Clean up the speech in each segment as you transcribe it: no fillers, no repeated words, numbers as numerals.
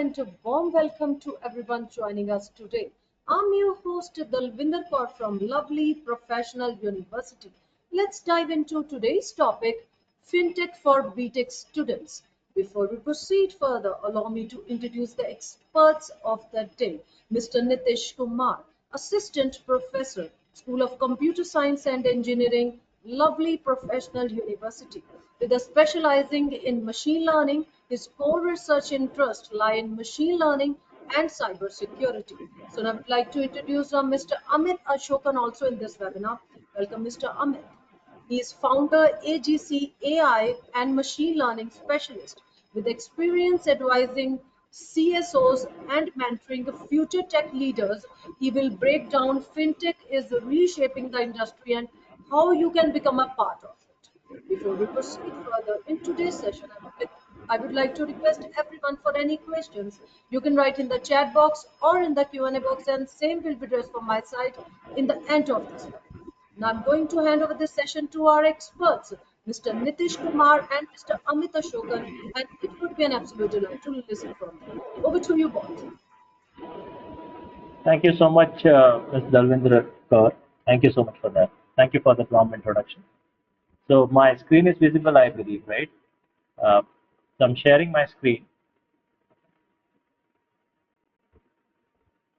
and a warm welcome to everyone joining us today. I'm your host Dalvinder Kaur from lovely Professional University. Let's dive into today's topic, Fintech for B.Tech students. Before we proceed further, allow me to introduce the experts of the day, Mr. Nitish Kumar, Assistant Professor, School of Computer Science and Engineering, lovely Professional University. With a specializing in machine learning, his core research interests lie in machine learning and cybersecurity. So now I would like to introduce Mr. Amit Ashokan also in this webinar. Welcome, Mr. Amit. He is founder, AGC AI and machine learning specialist with experience advising CSOs and mentoring future tech leaders. He will break down fintech is reshaping the industry and how you can become a part of it. Before we proceed further in today's session, I would like to request everyone for any questions. You can write in the chat box or in the Q&A box, and same will be addressed from my side in the end of this webinar. Now I'm going to hand over this session to our experts, Mr. Nitish Kumar and Mr. Amit Ashokan, and it would be an absolute delight to listen from you. Over to you both. Thank you so much, Ms. Dalvinder Kaur. Thank you so much for that. Thank you for the warm introduction. So my screen is visible, I believe, right? So I'm sharing my screen.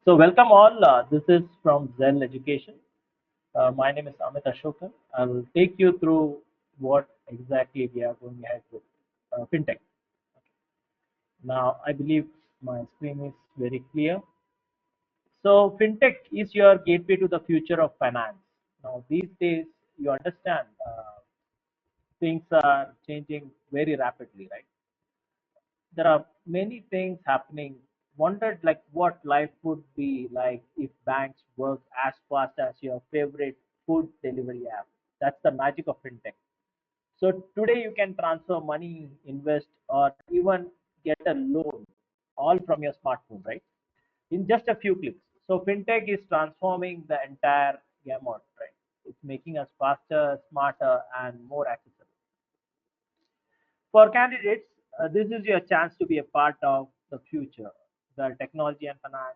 So welcome all. This is from Zen Education. My name is Amit Ashokan. I will take you through what exactly we are going ahead with fintech. Now I believe my screen is very clear. So fintech is your gateway to the future of finance. Now these days, you understand things are changing very rapidly, right? There are many things happening. Wondered like what life would be like if banks work as fast as your favorite food delivery app. That's the magic of fintech. So today you can transfer money, invest, or even get a loan all from your smartphone, right? In just a few clicks. So fintech is transforming the entire gamut, right? It's making us faster, smarter, and more accessible. For candidates, this is your chance to be a part of the future, where technology and finance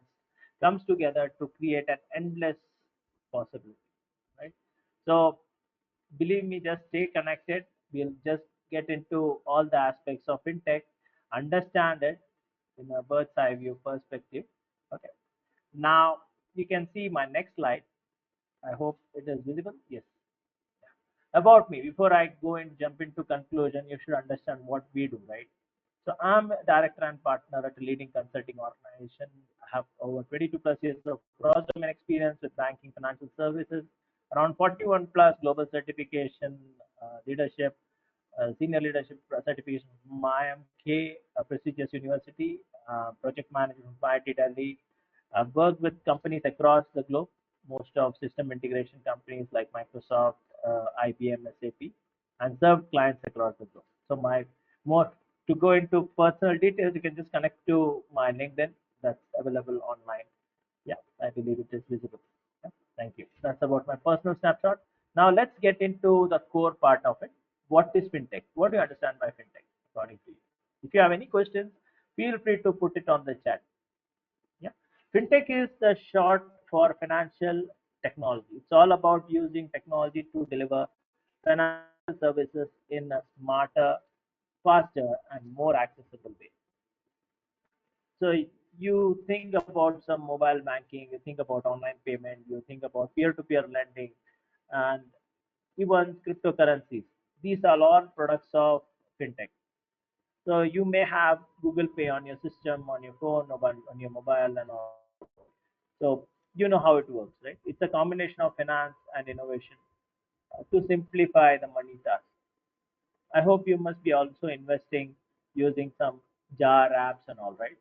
comes together to create an endless possibility, right? So believe me, just stay connected. We'll just get into all the aspects of fintech, understand it in a bird's eye view perspective. Okay. Now you can see my next slide. I hope it is visible. Yes. About me, before I go and jump into conclusion, you should understand what we do, right? So I'm a director and partner at a leading consulting organization. I have over 22 plus years of cross-domain experience with banking, financial services, around 41 plus global certification, leadership, senior leadership certification from IMK, a prestigious university, project management from IIT Delhi. I've worked with companies across the globe, most of system integration companies like Microsoft, IBM, SAP, and served clients across the globe. So my more to go into personal details, you can just connect to my LinkedIn that's available online. Yeah, I believe it is visible. Yeah, thank you. That's about my personal snapshot. Now let's get into the core part of it. What is fintech? What do you understand by fintech, according to you? If you have any questions, feel free to put it on the chat. Yeah, fintech is the short for financial technology. It's all about using technology to deliver financial services in a smarter, faster, and more accessible way. So you think about some mobile banking, you think about online payment, you think about peer-to-peer lending, and even cryptocurrencies. These are all products of fintech. So you may have Google Pay on your system, on your phone, on your mobile, and all. So you know how it works, right? It's a combination of finance and innovation to simplify the money task. I hope you must be also investing using some jar apps and all, right?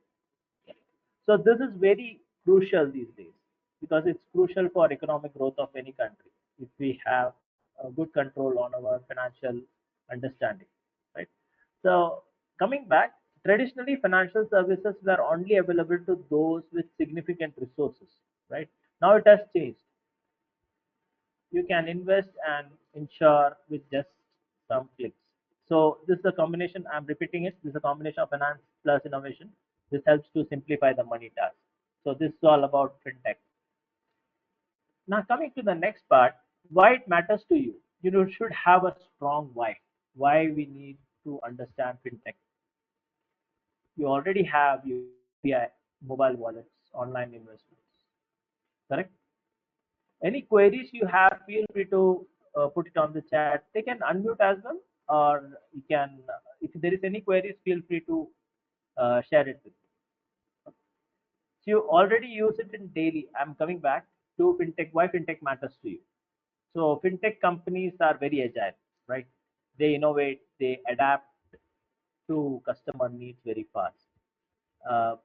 So this is very crucial these days because it's crucial for economic growth of any country if we have a good control on our financial understanding, right? So coming back, traditionally financial services were only available to those with significant resources, right? Now it has changed. You can invest and insure with just some clicks. So this is a combination, I'm repeating it, this is a combination of finance plus innovation. This helps to simplify the money task. So this is all about fintech. Now coming to the next part, why it matters to you. You know, should have a strong why. Why we need to understand fintech. You already have UPI, mobile wallets, online investments, correct? Any queries you have, feel free to put it on the chat. They can unmute as well, or you can, if there is any queries, feel free to share it with me. So you already use it in daily. I'm coming back to fintech. Why fintech matters to you? So fintech companies are very agile, right? They innovate, they adapt to customer needs very fast, uh,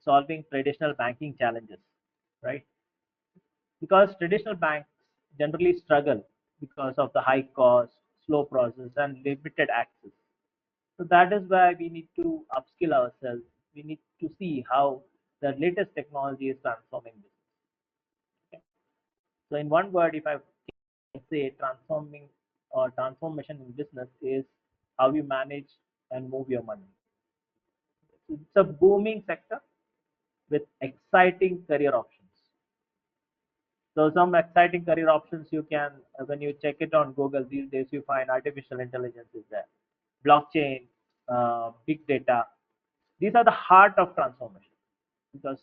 solving traditional banking challenges, right? Because traditional banks generally struggle because of the high cost, slow process, and limited access. So that is why we need to upskill ourselves. We need to see how the latest technology is transforming business. Okay. So in one word, if I can say transforming or transformation in business is how you manage and move your money. It's a booming sector with exciting career options. So some exciting career options you can, when you check it on Google these days, you find artificial intelligence is there, blockchain, big data. These are the heart of transformation because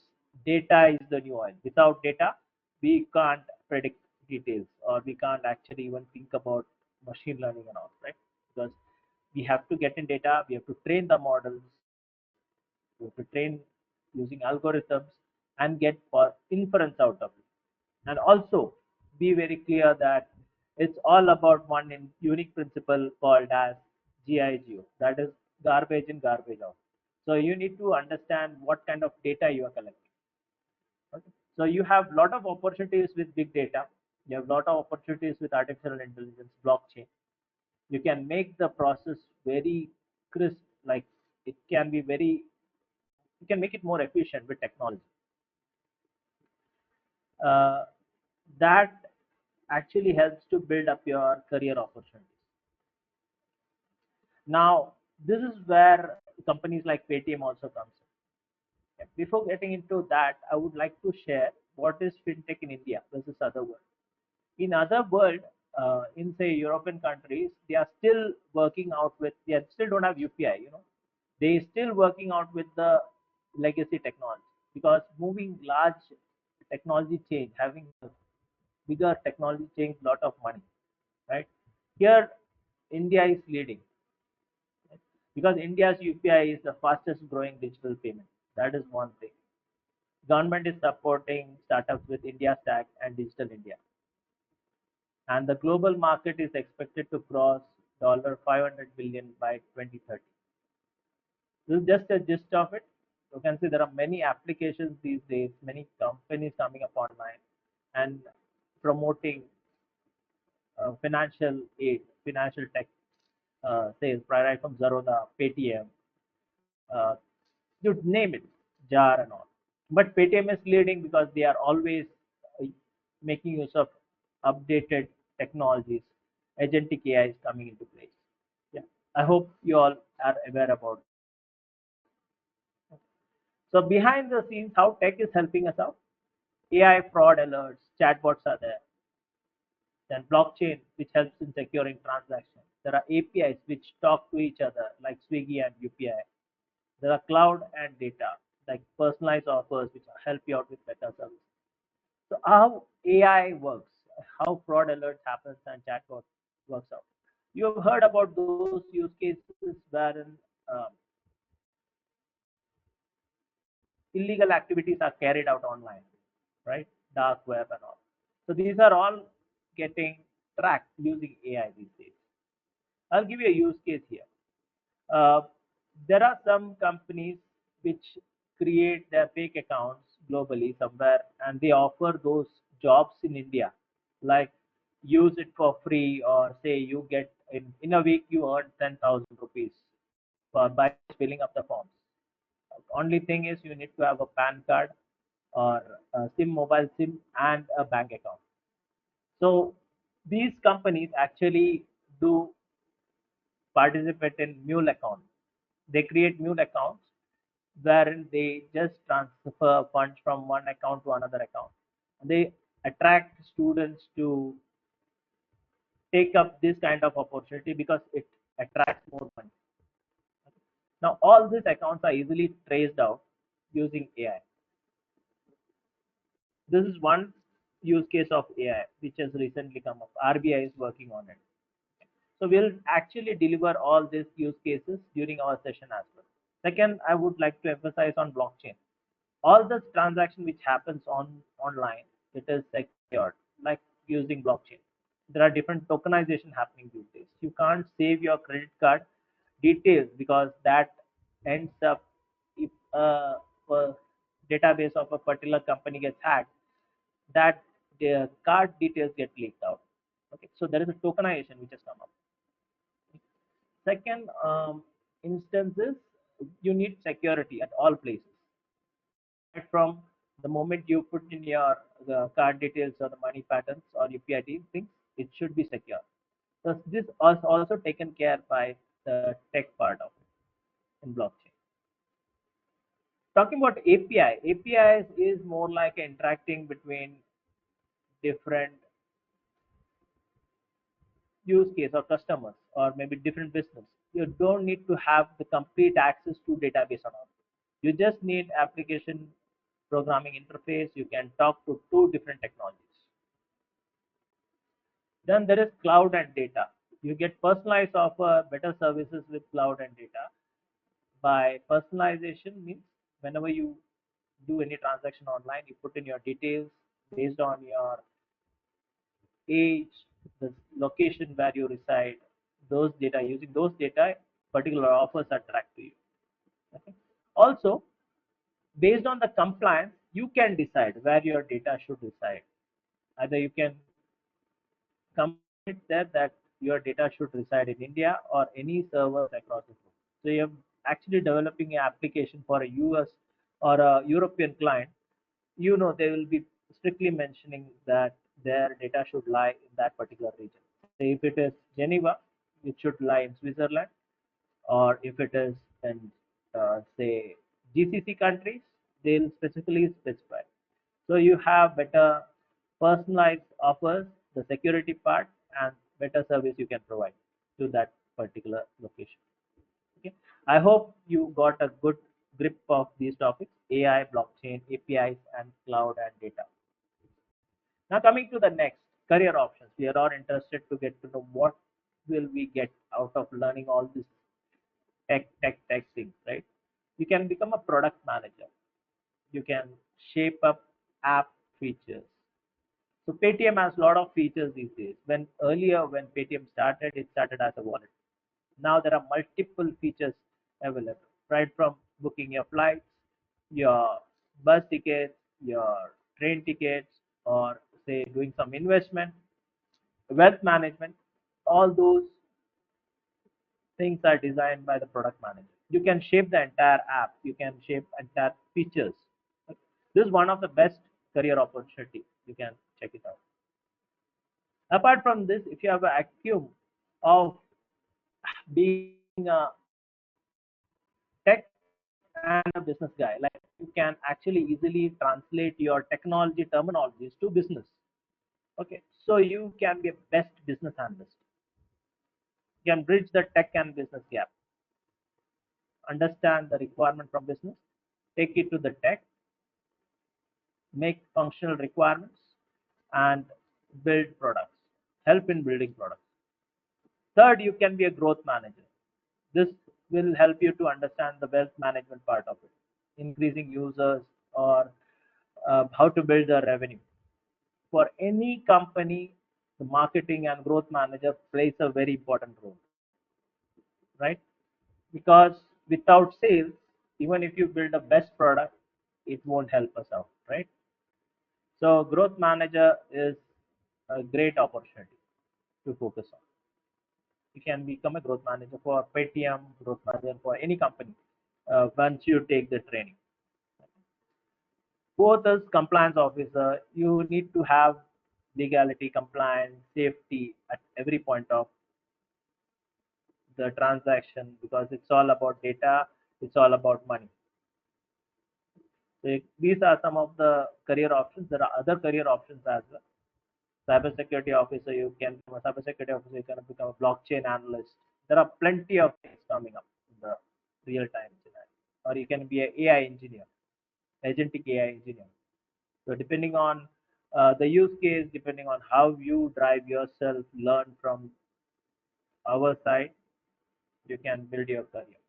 data is the new oil. Without data, we can't predict details or we can't actually even think about machine learning and all, right? Because we have to get in data, we have to train the models, we have to train using algorithms and get for inference out of it. And also be very clear that it's all about one unique principle called as GIGO, that is garbage in, garbage out. So you need to understand what kind of data you are collecting. Okay? So you have a lot of opportunities with big data. You have a lot of opportunities with artificial intelligence, blockchain. You can make the process very crisp, like it can be very, you can make it more efficient with technology. Uh, that actually helps to build up your career opportunities. Now, this is where companies like Paytm also comes in. Okay. Before getting into that, I would like to share what is fintech in India versus other world. In other world, in say European countries, they are still working out with, they still don't have UPI. You know, they still working out with the legacy technology because moving large technology change, having bigger technology change, lot of money, right? Here, India is leading because India's UPI is the fastest growing digital payment. That is one thing. Government is supporting startups with India Stack and Digital India, and the global market is expected to cross $500 billion by 2030. This is just a gist of it. You can see there are many applications these days, many companies coming up online and promoting financial aid, financial tech sales, right from Zerodha, Paytm, uh, you name it, jar and all. But Paytm is leading because they are always uh, making use of updated technologies. Agentic AI is coming into place. Yeah, I hope you all are aware about it. So behind the scenes, how tech is helping us out. AI fraud alerts, chatbots are there. Then blockchain, which helps in securing transactions. There are APIs which talk to each other, like Swiggy and UPI. There are cloud and data, like personalized offers, which help you out with better service. So how AI works, how fraud alerts happens and chatbot works out. You have heard about those use cases wherein illegal activities are carried out online, right? Dark web and all. So these are all getting tracked using AI these days. I'll give you a use case here. Uh, there are some companies which create their fake accounts globally somewhere and they offer those jobs in India, like use it for free, or say you get in a week you earn 10,000 rupees for by filling up the forms. Only thing is you need to have a PAN card or a SIM, mobile SIM, and a bank account. So these companies actually do participate in mule accounts. They create mule accounts wherein they just transfer funds from one account to another account. They attract students to take up this kind of opportunity because it attracts more money. Now, all these accounts are easily traced out using AI. This is one use case of AI which has recently come up. RBI is working on it. So we'll actually deliver all these use cases during our session as well. Second, I would like to emphasize on blockchain. All the transaction which happens online, it is secured, like using blockchain. There are different tokenization happening these days. You can't save your credit card details because that ends up if a database of a particular company gets hacked, that the card details get leaked out. Okay, so there is a tokenization which has come up. Second, instances, you need security at all places. Right from the moment you put in your the card details or the money patterns or UPI things, it should be secure. So this is also taken care by the tech part of it in blockchain. Talking about APIs is more like interacting between different use case or customers or maybe different business. You don't need to have the complete access to database or not. You just need application programming interface. You can talk to two different technologies. Then there is cloud and data. You get personalized offer better services with cloud and data. By personalization means whenever you do any transaction online, you put in your details based on your age, the location where you reside, those data, using those data, particular offers are tracked to you. Okay. Also, based on the compliance, you can decide where your data should reside. Either you can commit there that your data should reside in India or any servers across the globe. So you're actually developing an application for a US or a European client. You know they will be strictly mentioning that their data should lie in that particular region. Say if it is Geneva, it should lie in Switzerland, or if it is in say GCC countries, they'll specifically specify. So you have better personalized offers, the security part, and better service you can provide to that particular location. Okay. I hope you got a good grip of these topics: AI, blockchain, APIs, and cloud and data. Now coming to the next career options, we are all interested to get to know what will we get out of learning all these tech things, right? You can become a product manager. You can shape up app features. So Paytm has a lot of features these days. When Paytm started, it started as a wallet. Now there are multiple features available, right from booking your flights, your bus tickets, your train tickets, or say doing some investment, wealth management. All those things are designed by the product manager. You can shape the entire app. You can shape entire features. This is one of the best career opportunity. You can check it out. Apart from this, if you have an acumen of being a tech and a business guy, like you can actually easily translate your technology terminologies to business. Okay, so you can be a best business analyst. You can bridge the tech and business gap, understand the requirement from business, take it to the tech, make functional requirements, and build products, help in building products. Third, you can be a growth manager. This will help you to understand the wealth management part of it, increasing users or how to build the revenue. For any company, the marketing and growth manager plays a very important role, right? Because without sales, even if you build a best product, it won't help us out, right? So growth manager is a great opportunity to focus on. You can become a growth manager for Paytm, growth manager for any company once you take the training. Fourth is compliance officer. You need to have legality, compliance, safety at every point of the transaction because it's all about data, it's all about money. These are some of the career options. There are other career options as well. Cybersecurity officer, you can become a cybersecurity officer, you can become a blockchain analyst. There are plenty of things coming up in the real time scenario. Or you can be an AI engineer, agentic AI engineer. So depending on the use case, depending on how you drive yourself, learn from our side, you can build your career.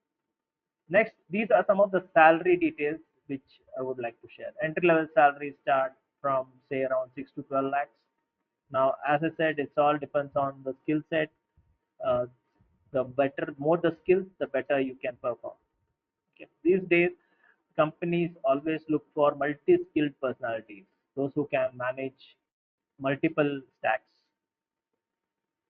Next, these are some of the salary details which I would like to share. Entry level salaries start from say around 6 to 12 lakhs. Now, as I said, it's all depends on the skill set. Uh, the better, more the skills, the better you can perform. Okay. These days, companies always look for multi-skilled personalities, those who can manage multiple stacks.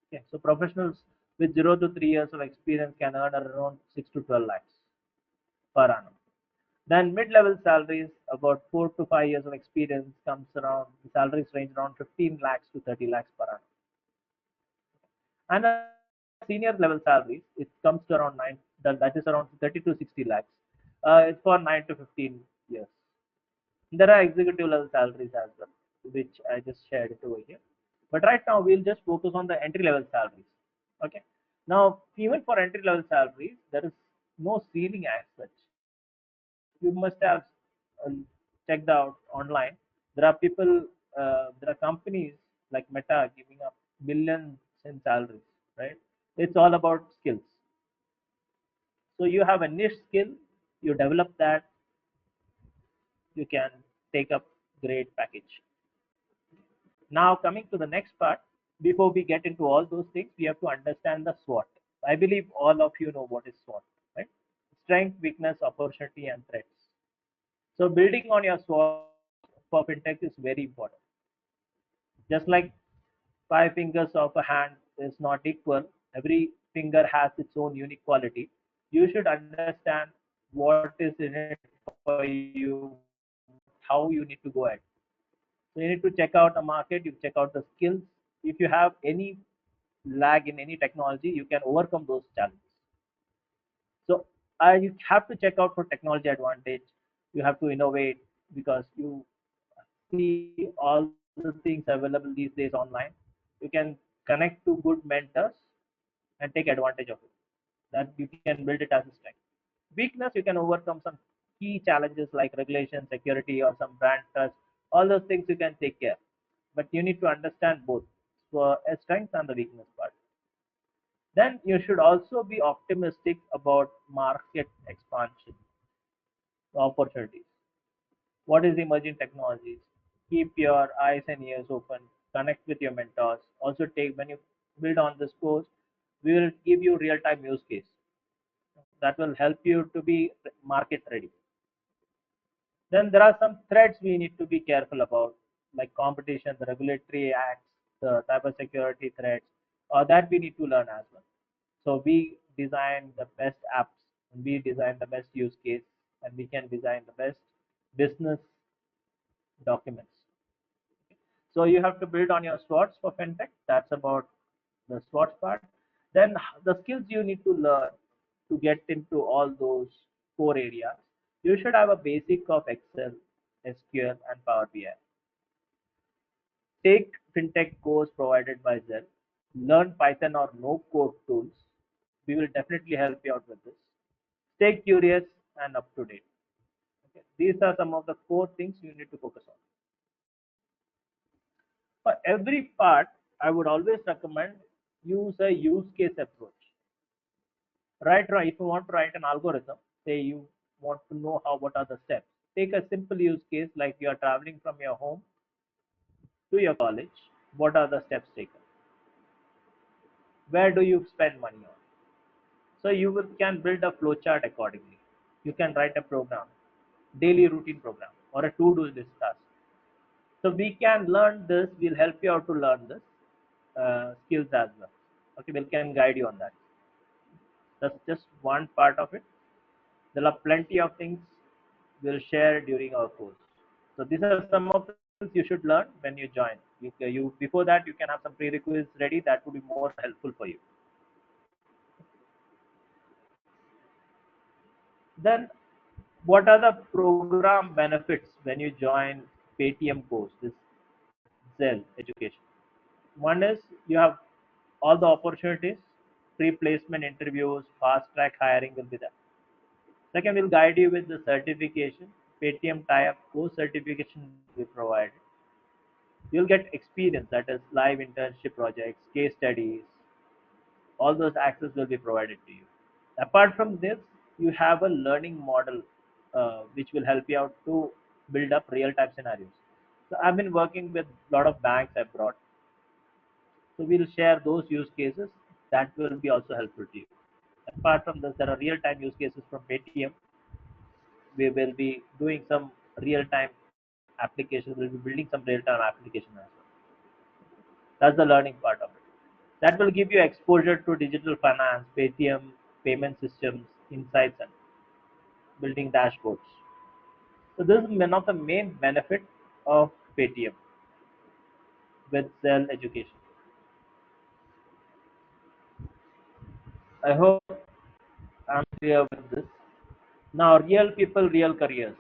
Okay. So professionals with 0 to 3 years of experience can earn around 6 to 12 lakhs per annum. Then mid-level salaries, about 4 to 5 years of experience, comes around the salaries range around 15 lakhs to 30 lakhs per annum. And the senior level salaries, it comes to around that is around 30 to 60 lakhs. It's for 9 to 15 years. There are executive level salaries as well, which I just shared it over here. But right now we'll just focus on the entry level salaries. Okay. Now, even for entry level salaries, there is no ceiling as such. You must have uh, checked out online. There are people, there are companies like Meta giving up millions in salaries, right? It's all about skills. So you have a niche skill, you develop that, you can take up great package. Now coming to the next part, before we get into all those things, we have to understand the SWOT. I believe all of you know what is SWOT, right? Strength, weakness, opportunity, and threats. So building on your SWOT for fintech is very important. Just like 5 fingers of a hand is not equal, every finger has its own unique quality. You should understand what is in it for you, how you need to go ahead. So you need to check out a market, you check out the skills. If you have any lag in any technology, you can overcome those challenges. So you have to check out for technology advantage. You have to innovate because you see all the things available these days online. You can connect to good mentors and take advantage of it. That you can build it as a strength. Weakness, you can overcome some key challenges like regulation, security, or some brand trust. All those things you can take care. But you need to understand both, so a strength and the weakness part. Then you should also be optimistic about market expansion opportunities. What is emerging technologies? Keep your eyes and ears open. Connect with your mentors. Also take when you build on this course, we will give you real-time use case that will help you to be market ready. Then there are some threats we need to be careful about, like competition, the regulatory acts, the cybersecurity threats, or that we need to learn as well. So we design the best apps, and we design the best use case, and we can design the best business documents. So you have to build on your SWOTs for fintech. That's about the SWOTs part. Then the skills you need to learn to get into all those core areas. You should have a basic of Excel, SQL, and Power BI. Take fintech course provided by Zen. Learn Python or no code tools. We will definitely help you out with this. Stay curious and up to date. Okay. These are some of the core things you need to focus on. For every part, I would always recommend use a use case approach. Right, if you want to write an algorithm, say you want to know how what are the steps. Take a simple use case like you are traveling from your home to your college. What are the steps taken? Where do you spend money on? So you can build a flowchart accordingly. You can write a program, daily routine program, or a to-do list task. So we can learn this. We'll help you out to learn this skills as well. Okay, we can guide you on that. That's just one part of it. There are plenty of things we'll share during our course. So these are some of the skills you should learn when you join. You before that you can have some prerequisites ready. That would be more helpful for you. Then What are the program benefits when you join Paytm course, this Zell education? One is you have all the opportunities, pre-placement interviews, fast track hiring will be there. Second, we'll guide you with the certification. Paytm tie-up course certification will be provided. You'll get experience, that is live internship projects, case studies, all those access will be provided to you. Apart from this, you have a learning model which will help you out to build up real-time scenarios. So I've been working with a lot of banks abroad. So we'll share those use cases that will be also helpful to you. Apart from this, there are real-time use cases from Paytm. We will be doing some real-time applications. We'll be building some real-time application as well. That's the learning part of it. That will give you exposure to digital finance, Paytm, payment systems, insights, and building dashboards. So this is one of the main benefits of Paytm with Zell education. I hope I'm clear with this. Now, real people, real careers.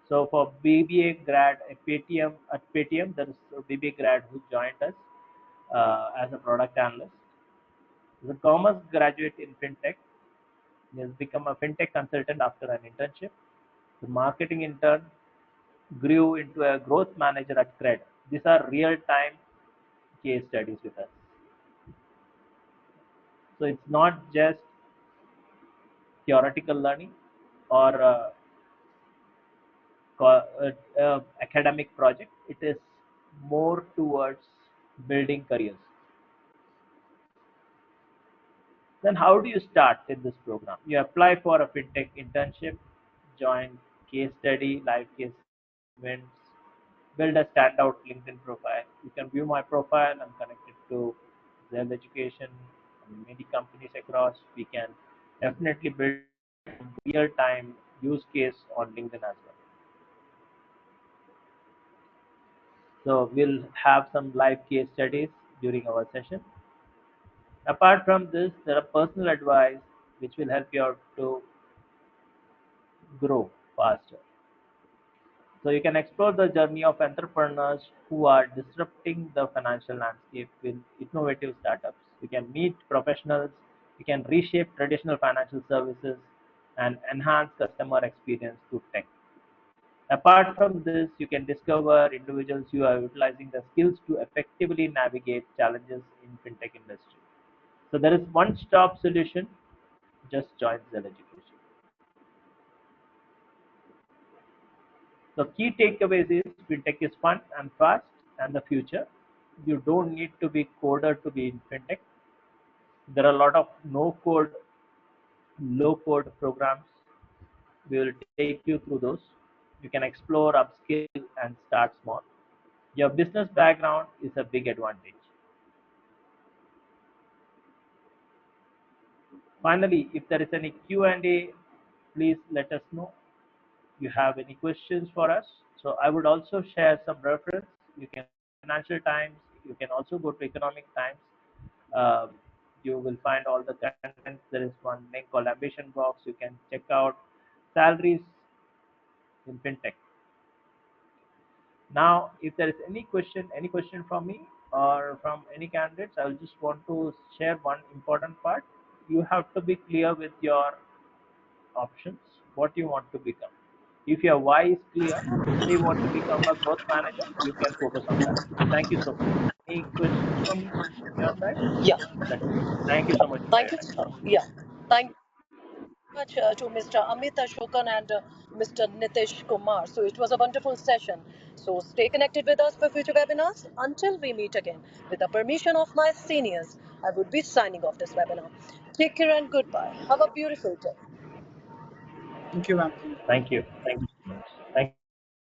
So for BBA grad at Paytm, there is a BBA grad who joined us as a product analyst. He's a commerce graduate in Fintech. He has become a Fintech consultant after an internship. The marketing intern grew into a growth manager at Cred. These are real-time case studies with us. So it's not just theoretical learning or academic project. It is more towards building careers. Then how do you start in this program? You apply for a fintech internship, join case study, live case events, build a standout LinkedIn profile. You can view my profile. I'm connected to Zell Education and many companies across. We can definitely build real-time use case on LinkedIn as well. So we'll have some live case studies during our session. Apart from this, there are personal advice which will help you out to grow faster. So you can explore the journey of entrepreneurs who are disrupting the financial landscape with innovative startups. You can meet professionals, you can reshape traditional financial services and enhance customer experience through tech. Apart from this, you can discover individuals who are utilizing the skills to effectively navigate challenges in fintech industry. So there is one-stop solution. Just join Zell Education. The key takeaways is fintech is fun and fast and the future. You don't need to be coder to be in fintech. There are a lot of no code, low code programs. We will take you through those. You can explore, upskill, and start small. Your business background is a big advantage. Finally, if there is any Q&A, please let us know. You have any questions for us. So I would also share some reference. You can Financial Times. You can also go to Economic Times. Uh, you will find all the content. There is one link called Ambition Box. You can check out salaries in fintech. Now, if there is any question from me or from any candidates, I will just want to share one important part. You have to be clear with your options, what you want to become. If your why is clear, say you want to become a growth manager, you can focus on that. Thank you so much. Any questions from your side? Yeah. Let me know. Thank you so much for Thank your you. time. Yeah. Thank you much to Mr. Amit Ashokan and Mr. Nitish Kumar. So it was a wonderful session. So stay connected with us for future webinars. Until we meet again, with the permission of my seniors, I would be signing off this webinar. Take care and goodbye. Have a beautiful day. Thank you, ma'am. Thank you.